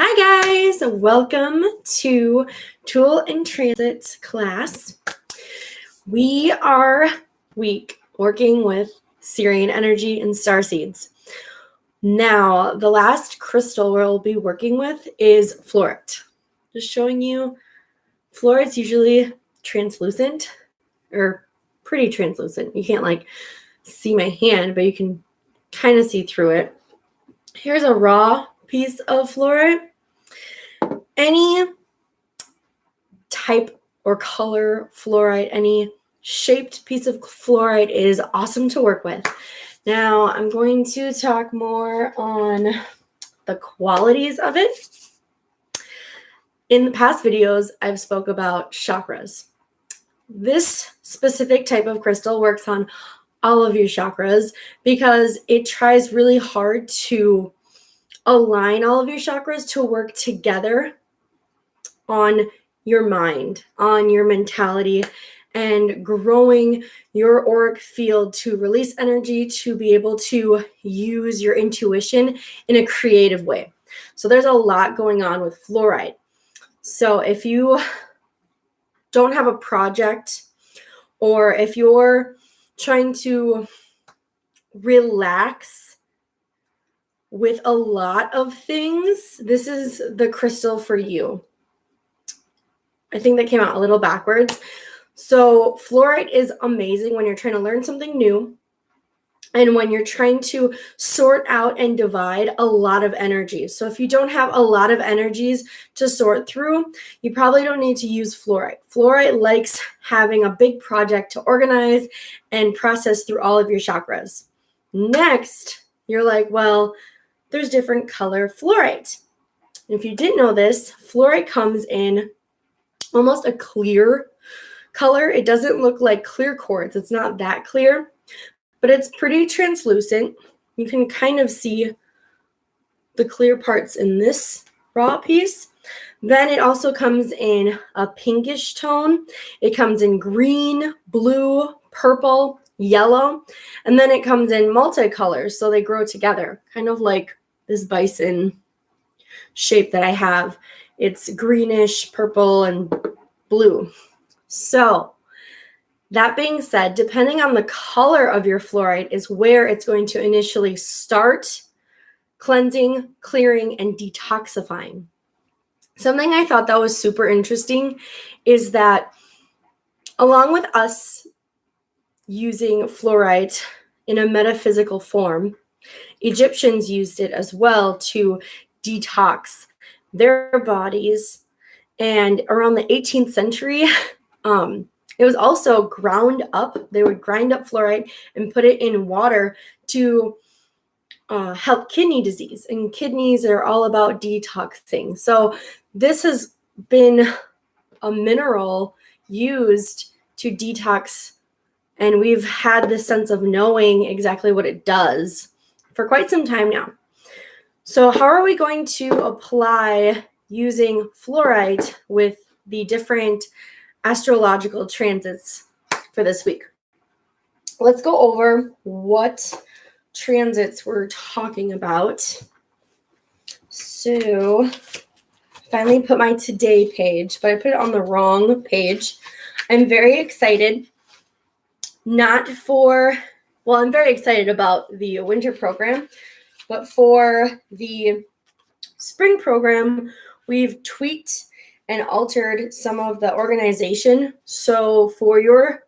Hi guys, welcome to Tool and Transit class. We are working with Syrian energy and star seeds. Now, the last crystal we'll be working with is fluorite. Just showing you, fluorite's usually translucent or pretty translucent. You can't see my hand, but you can kind of see through it. Here's a raw piece of fluorite. Any type or color fluorite, any shaped piece of fluorite is awesome to work with. Now I'm going to talk more on the qualities of it. In the past videos, I've spoke about chakras. This specific type of crystal works on all of your chakras because it tries really hard to align all of your chakras to work together on your mind, on your mentality, and growing your auric field to release energy, to be able to use your intuition in a creative way. So there's a lot going on with fluorite. So if you don't have a project, or if you're trying to relax with a lot of things, this is the crystal for you. I think that came out a little backwards. So fluorite is amazing when you're trying to learn something new and when you're trying to sort out and divide a lot of energies. So if you don't have a lot of energies to sort through, you probably don't need to use fluorite. Fluorite likes having a big project to organize and process through all of your chakras. Next, you're like, well, there's different color fluorite. If you didn't know this, fluorite comes in almost a clear color. It doesn't look like clear quartz. It's not that clear, but it's pretty translucent. You can kind of see the clear parts in this raw piece. Then it also comes in a pinkish tone. It comes in green, blue, purple, yellow, and then it comes in multicolors, so they grow together, kind of like this bison shape that I have. It's greenish, purple, and blue. So that being said, depending on the color of your fluorite is where it's going to initially start cleansing, clearing, and detoxifying. Something I thought that was super interesting is that along with us using fluorite in a metaphysical form, Egyptians used it as well to detox their bodies. And around the 18th century, it was also ground up. They would grind up fluorite and put it in water to help kidney disease. And kidneys are all about detoxing. So this has been a mineral used to detox. And we've had this sense of knowing exactly what it does for quite some time now. So how are we going to apply using fluorite with the different astrological transits for this week? Let's go over what transits we're talking about. So finally put my today page, but I put it on the wrong page. I'm very excited. I'm very excited about the winter program, but for the spring program, we've tweaked and altered some of the organization. So for your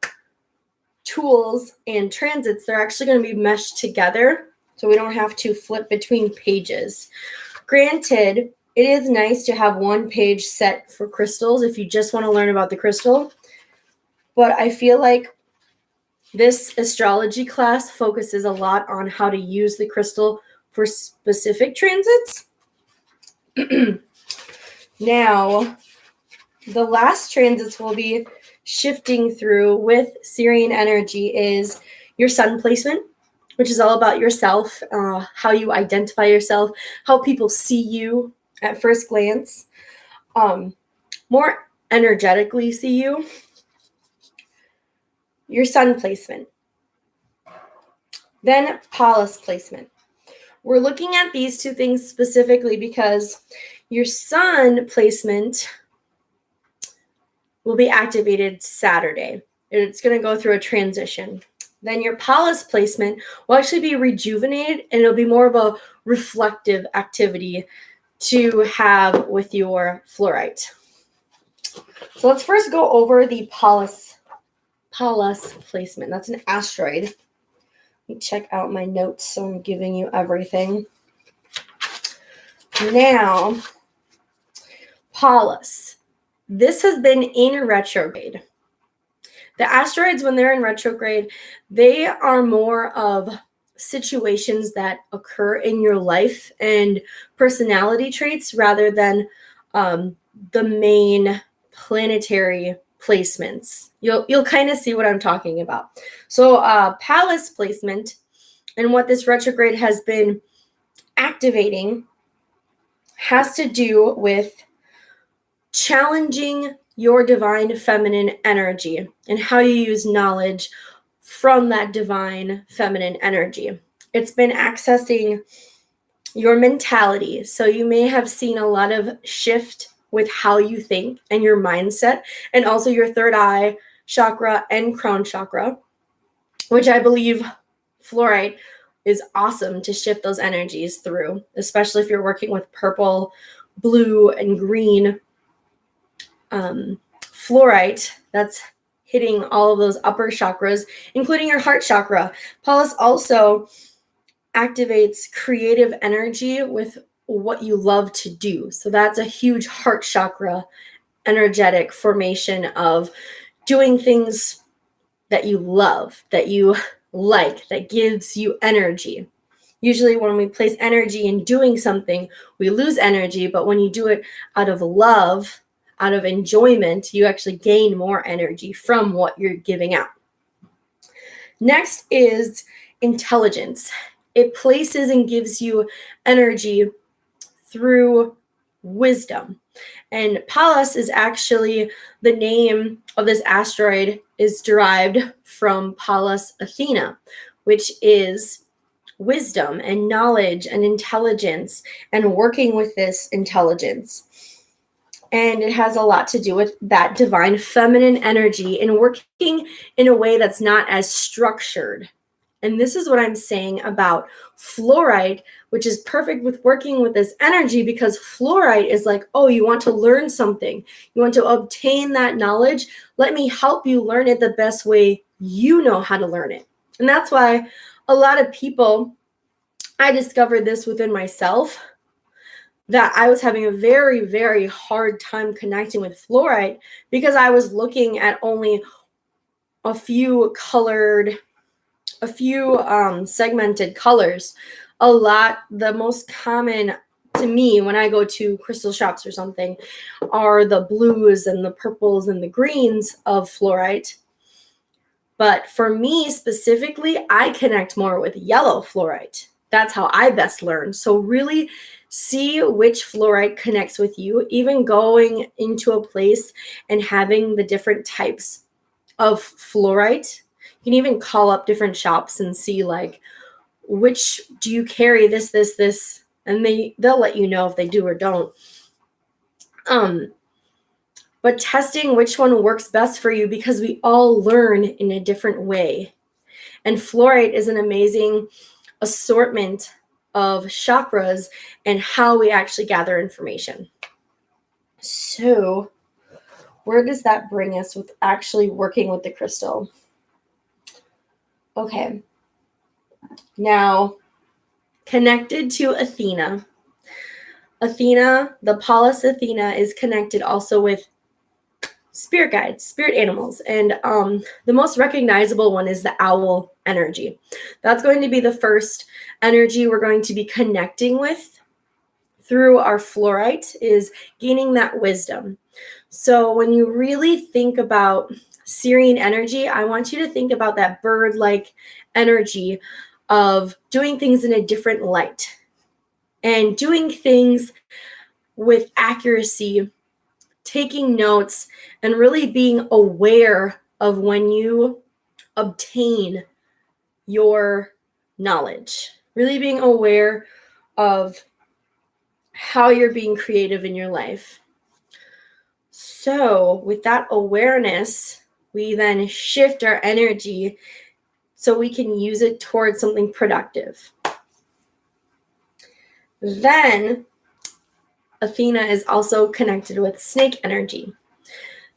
tools and transits, they're actually going to be meshed together, so we don't have to flip between pages. Granted, it is nice to have one page set for crystals if you just want to learn about the crystal, but I feel like this astrology class focuses a lot on how to use the crystal for specific transits. Now, the last transits we'll be shifting through with Syrian energy is your sun placement, which is all about yourself, how you identify yourself, how people see you at first glance, more energetically see you. Your sun placement. Then Pallas placement. We're looking at these two things specifically because Your sun placement will be activated Saturday. It's going to go through a transition. Then your Pallas placement will actually be rejuvenated, and it'll be more of a reflective activity to have with your fluorite. So let's first go over the Pallas placement. That's an asteroid. Let me check out my notes so I'm giving you everything. Now, Pallas. This has been in retrograde. The asteroids, when they're in retrograde, they are more of situations that occur in your life and personality traits rather than the main planetary placements. You'll kind of see what I'm talking about. So Pallas placement and what this retrograde has been activating has to do with challenging your divine feminine energy and how you use knowledge from that divine feminine energy. It's been accessing your mentality. So you may have seen a lot of shift with how you think and your mindset, and also your third eye chakra and crown chakra, which I believe fluorite is awesome to shift those energies through, especially if you're working with purple, blue, and green fluorite that's hitting all of those upper chakras, including your heart chakra. Pallas also activates creative energy with what you love to do. So that's a huge heart chakra energetic formation of doing things that you love, that you like, that gives you energy. Usually when we place energy in doing something, we lose energy, but when you do it out of love, out of enjoyment, you actually gain more energy from what you're giving out. Next is intelligence. It places and gives you energy through wisdom. And Pallas is actually the name of this asteroid is derived from Pallas Athena, which is wisdom and knowledge and intelligence and working with this intelligence. And it has a lot to do with that divine feminine energy and working in a way that's not as structured. And this is what I'm saying about fluorite, which is perfect with working with this energy, because fluorite is like, oh, you want to learn something. You want to obtain that knowledge. Let me help you learn it the best way you know how to learn it. And that's why a lot of people, I discovered this within myself, that I was having a very, very hard time connecting with fluorite because I was looking at only a few segmented colors. The most common to me when I go to crystal shops or something are the blues and the purples and the greens of fluorite. But for me specifically, I connect more with yellow fluorite. That's how I best learn. So really see which fluorite connects with you, even going into a place and having the different types of fluorite. You can even call up different shops and see like, which do you carry this, and they'll let you know if they do or don't. But testing which one works best for you, because we all learn in a different way. And fluorite is an amazing assortment of chakras and how we actually gather information. So where does that bring us with actually working with the crystal? Okay. Now, connected to Athena, the Pallas Athena is connected also with spirit guides, spirit animals. And the most recognizable one is the owl energy. That's going to be the first energy we're going to be connecting with through our fluorite, is gaining that wisdom. So when you really think about Syrian energy, I want you to think about that bird-like energy of doing things in a different light and doing things with accuracy, taking notes, and really being aware of when you obtain your knowledge, really being aware of how you're being creative in your life. So with that awareness, we then shift our energy so we can use it towards something productive. Then Athena is also connected with snake energy.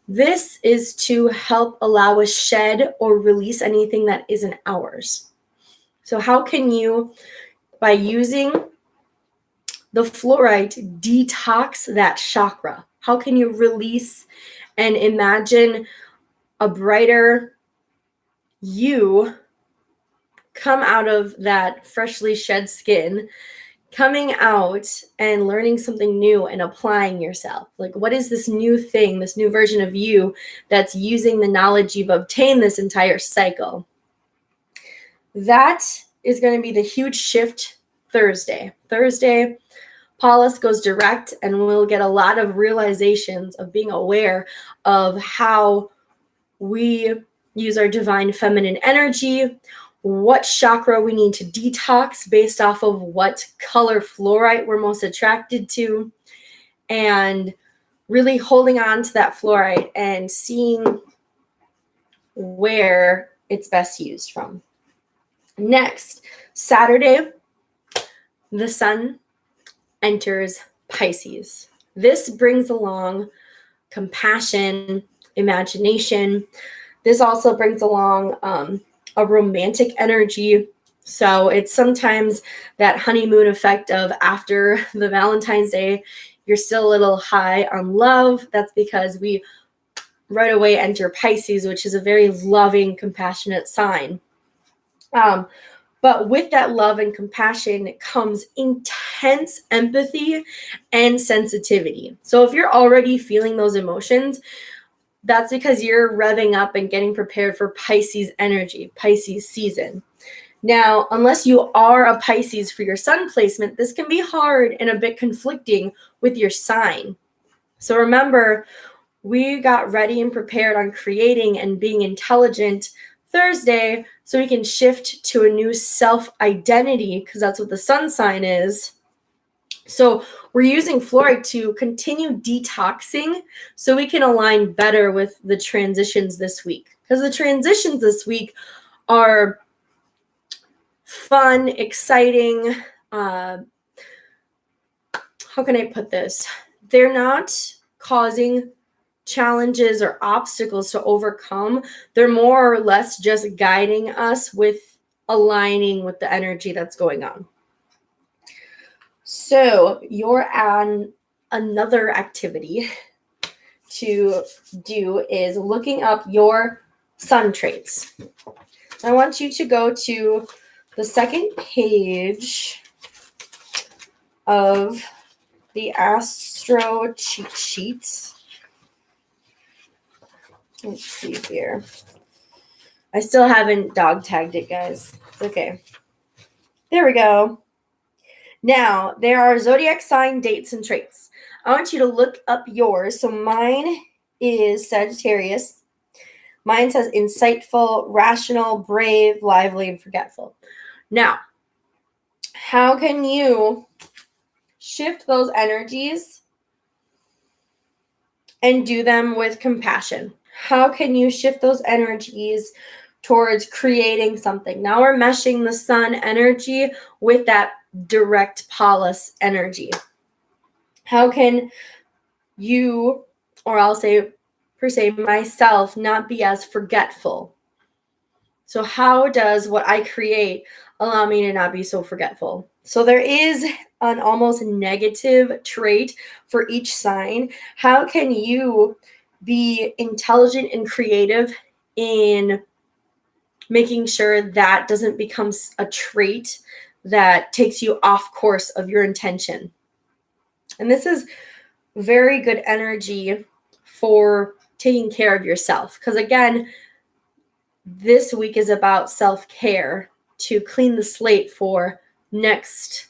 This is to help allow us shed or release anything that isn't ours. So how can you, by using the fluorite, detox that chakra? How can you release and imagine a brighter you come out of that freshly shed skin, coming out and learning something new and applying yourself? Like, what is this new thing, this new version of you that's using the knowledge you've obtained this entire cycle? That is going to be the huge shift Thursday. Pallas goes direct, and we'll get a lot of realizations of being aware of how we use our divine feminine energy, what chakra we need to detox based off of what color fluorite we're most attracted to, and really holding on to that fluorite and seeing where it's best used from. Next, Saturday, the sun enters Pisces. This brings along compassion, imagination. This also brings along a romantic energy. So it's sometimes that honeymoon effect of after the Valentine's Day, you're still a little high on love. That's because we right away enter Pisces, which is a very loving, compassionate sign. But with that love and compassion comes intense empathy and sensitivity. So if you're already feeling those emotions, that's because you're revving up and getting prepared for Pisces energy, Pisces season. Now, unless you are a Pisces for your sun placement, this can be hard and a bit conflicting with your sign. So remember, we got ready and prepared on creating and being intelligent Thursday, so we can shift to a new self-identity, because that's what the sun sign is. So we're using fluorite to continue detoxing so we can align better with the transitions this week. Because the transitions this week are fun, exciting. How can I put this? They're not causing challenges or obstacles to overcome. They're more or less just guiding us with aligning with the energy that's going on. So you're on another activity to do is looking up your sun traits. I want you to go to the second page of the Astro cheat sheet. Let's see here. I still haven't dog tagged it, guys. It's okay. There we go. Now, there are zodiac sign dates and traits. I want you to look up yours. So mine is Sagittarius. Mine says insightful, rational, brave, lively, and forgetful. Now, how can you shift those energies and do them with compassion? How can you shift those energies towards creating something? Now we're meshing the sun energy with that direct Pallas energy. How can you, or I'll say per se myself, not be as forgetful? So how does what I create allow me to not be so forgetful? So there is an almost negative trait for each sign. How can you be intelligent and creative in making sure that doesn't become a trait that takes you off course of your intention? And this is very good energy for taking care of yourself. Because again, this week is about self-care to clean the slate for next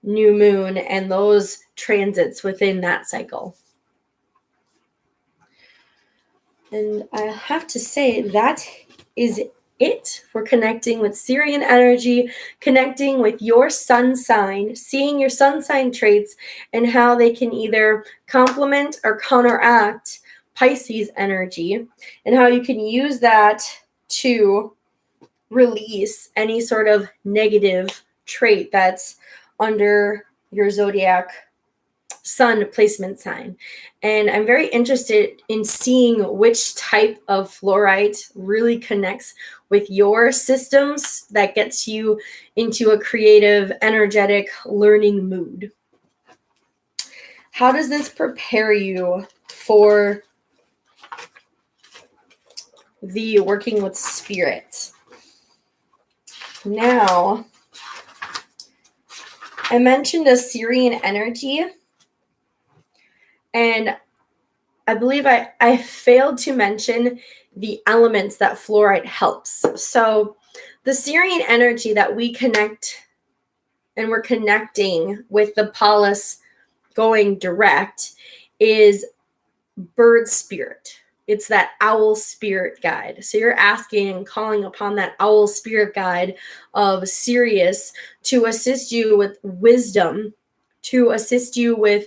new moon and those transits within that cycle. And I have to say that is it for connecting with Sirian energy, connecting with your sun sign, seeing your sun sign traits and how they can either complement or counteract Pisces energy, and how you can use that to release any sort of negative trait that's under your zodiac sun placement sign. And I'm very interested in seeing which type of fluorite really connects with your systems that gets you into a creative, energetic learning mood. How does this prepare you for the working with spirit? Now, I mentioned a Sirian energy, and I believe I failed to mention the elements that fluorite helps. So the Sirian energy that we connect, and we're connecting with the Pallas going direct, is bird spirit. It's that owl spirit guide. So you're asking and calling upon that owl spirit guide of Sirius to assist you with wisdom, to assist you with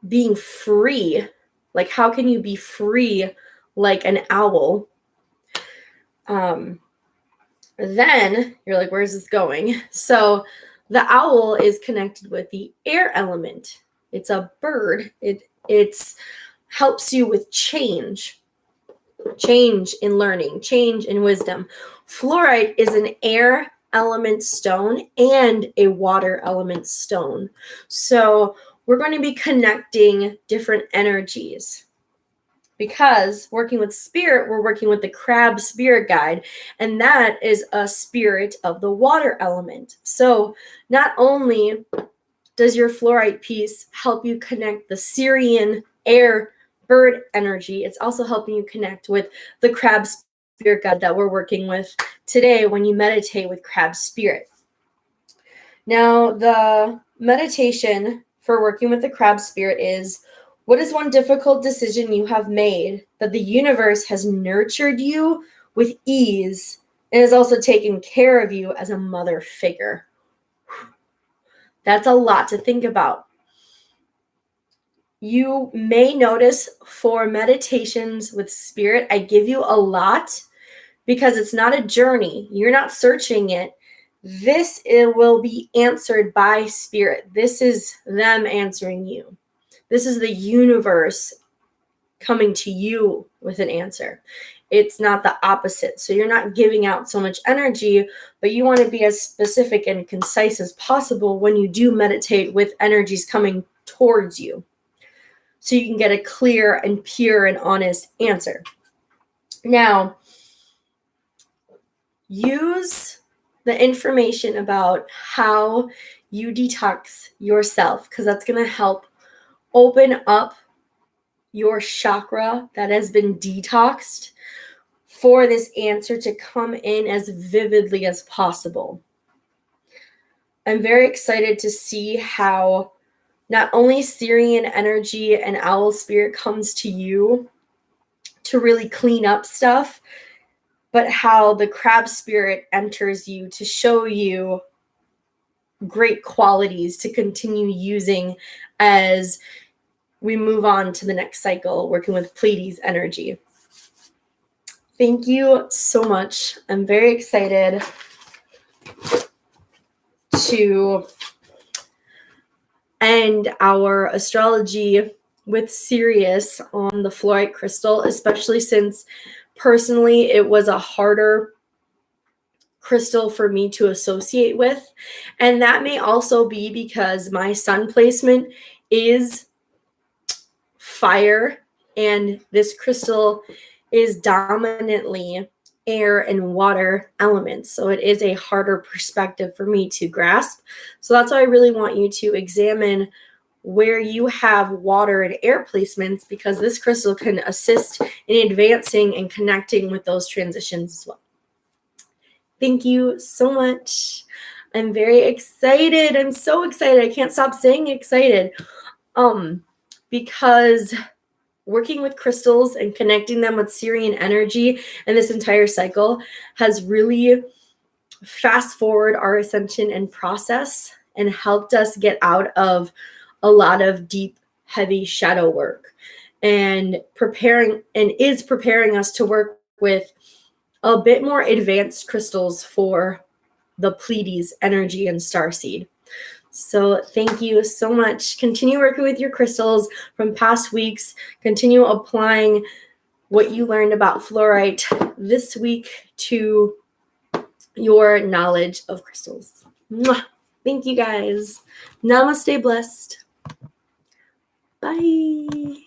being free. Like, how can you be free like an owl? Then you're like, where's this going? So the owl is connected with the air element. It's a bird. It's helps you with change in learning, change in wisdom. Fluorite is an air element stone and a water element stone. So we're going to be connecting different energies, because working with spirit, we're working with the crab spirit guide, and that is a spirit of the water element. So not only does your fluorite piece help you connect the Sirian air bird energy, it's also helping you connect with the crab spirit guide that we're working with today when you meditate with crab spirit. Now, the meditation for working with the crab spirit is, what is one difficult decision you have made that the universe has nurtured you with ease and has also taken care of you as a mother figure? That's a lot to think about. You may notice for meditations with spirit, I give you a lot because it's not a journey. You're not searching it. It will be answered by spirit. This is them answering you. This is the universe coming to you with an answer. It's not the opposite. So you're not giving out so much energy, but you want to be as specific and concise as possible when you do meditate with energies coming towards you, so you can get a clear and pure and honest answer. Now, use the information about how you detox yourself, because that's going to help open up your chakra that has been detoxed for this answer to come in as vividly as possible. I'm very excited to see how not only Sirian energy and owl spirit comes to you to really clean up stuff, but how the crab spirit enters you to show you great qualities to continue using as we move on to the next cycle, working with Pleiades energy. Thank you so much. I'm very excited to end our astrology with Sirius on the fluorite crystal, especially since personally it was a harder crystal for me to associate with. And that may also be because my sun placement is fire, and this crystal is dominantly air and water elements. So it is a harder perspective for me to grasp. So that's why I really want you to examine where you have water and air placements, because this crystal can assist in advancing and connecting with those transitions as well. Thank you so much. I'm very excited. I'm so excited. I can't stop saying excited. Because working with crystals and connecting them with Syrian energy and this entire cycle has really fast forward our ascension and process and helped us get out of a lot of deep, heavy shadow work and is preparing us to work with a bit more advanced crystals for the Pleiades energy and starseed. So thank you so much. Continue working with your crystals from past weeks. Continue applying what you learned about fluorite this week to your knowledge of crystals. Mwah. Thank you guys. Namaste blessed. Bye.